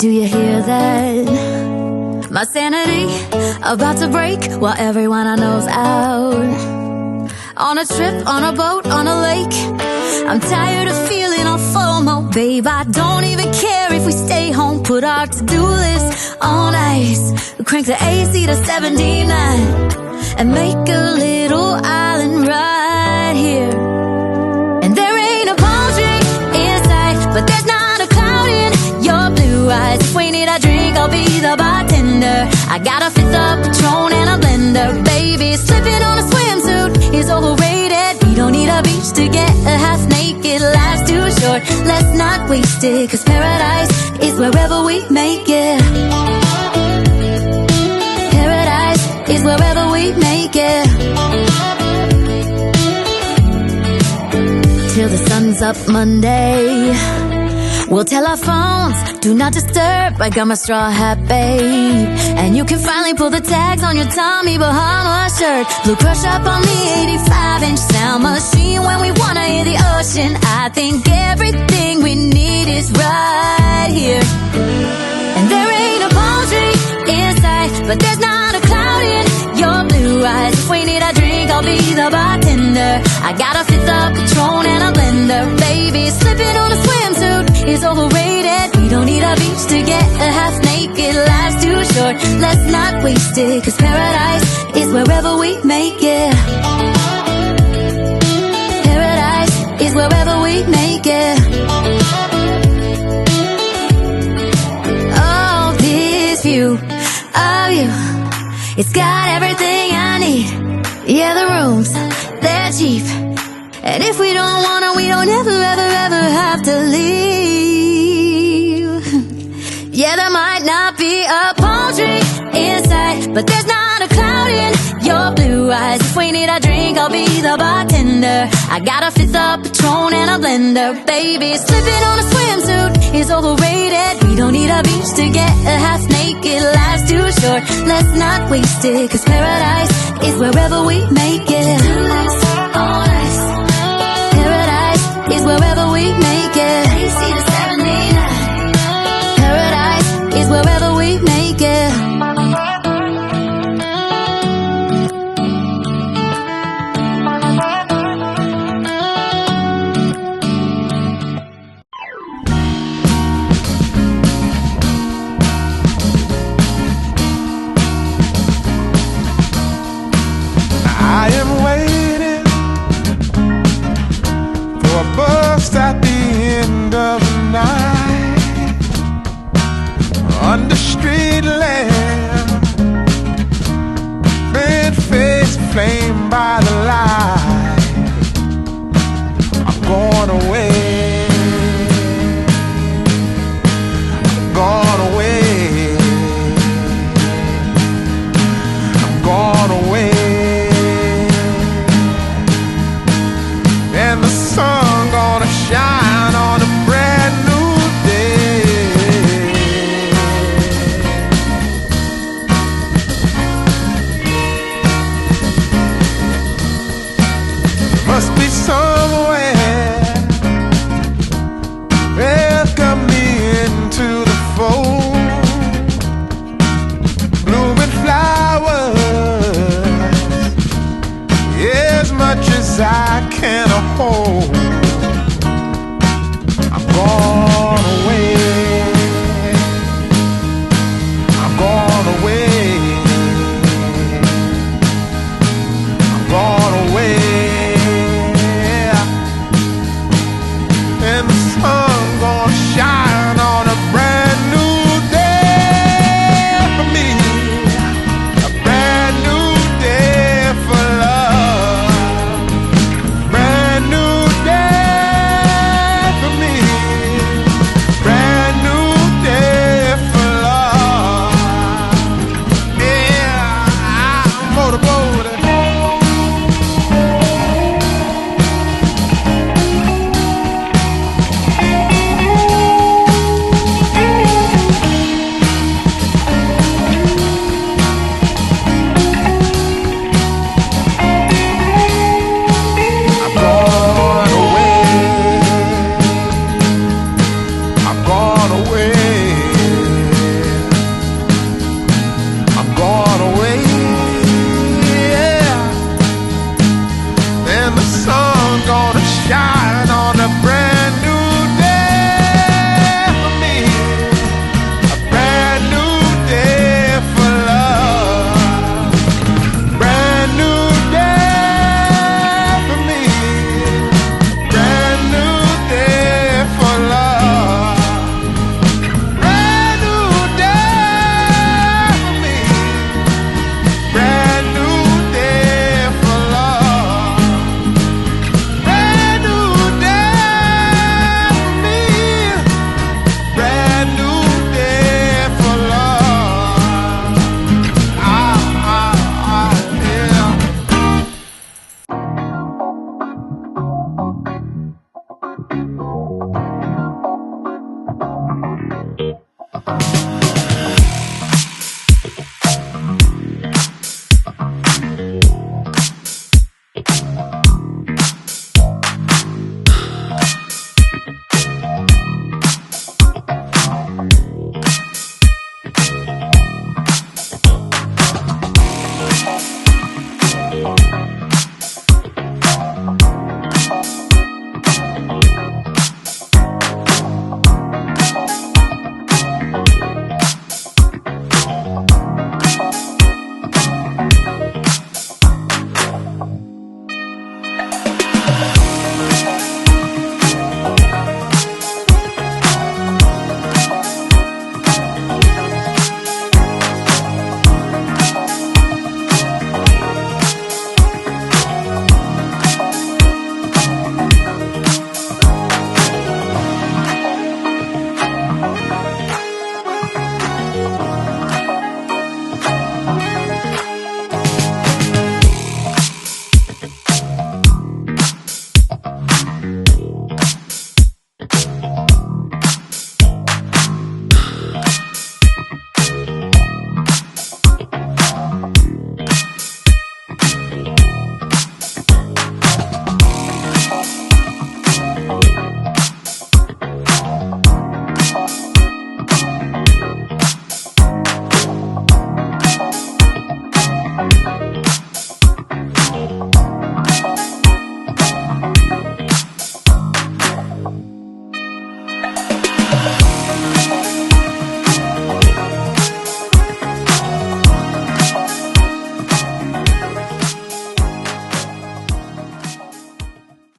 Do you hear that? My sanity about to break while everyone I know's out. On a trip, on a boat, on a lake. I'm tired of feeling all FOMO, babe. I don't even care if we stay home. Put our to-do list on ice. Crank the AC to 79 and make a little island right here. And there ain't a palm tree in sight, but there's not a cloud in your blue eyes. If we need a drink, I'll be the bartender. I got a fifth of Patron and a blender, baby. Slipping on a swimsuit is overrated. We don't need a beach to get a half naked. Life's too short, let's not waste it, 'cause paradise is wherever we make it. Paradise is wherever we make it. Till the sun's up Monday, we'll tell our phones, do not disturb. I got my straw hat, babe. And you can finally pull the tags on your Tommy Bahama shirt. Blue crush up on the 85-inch sound machine when we wanna hear the ocean. I think everything we need is right here. And there ain't a palm tree in sight, but there's not a cloud in your blue eyes. If we need a drink, I'll be the bartender. I got a fifth of Patron and a blender, baby. Slipping on a swimsuit is overrated. We don't need a beach to get a half naked. Life's too short, let's not waste it, 'cause paradise is wherever we make it. Paradise is wherever we make it. Oh, this view of you, it's got everything I need. Yeah, the rooms, they're cheap. And if we don't wanna, we don't ever, ever, ever have to leave. Yeah, there might not be a palm tree in sight, but there's not a cloud in your blue eyes. If we need a drink, I'll be the bartender. I got a fifth of Patron and a blender, baby. Slipping on a swimsuit is overrated. We don't need a beach to get a half naked. Life's too short, let's not waste it, 'cause paradise is wherever we make it. Paradise is wherever we make it. Paradise is wherever we make it. I am waiting for a bus at the end of the night, under street lamp, bent face flamed by the light. I'm going away, I'm going away, I'm going away. And the sun gonna shine on a brand new day. Must be somewhere welcome me into the fold. Blooming flowers, as much as I can hold. I'm gone away, I'm gone away, I'm gone away. And the sun gonna shine on a brand new day for me, a brand new day for love, brand new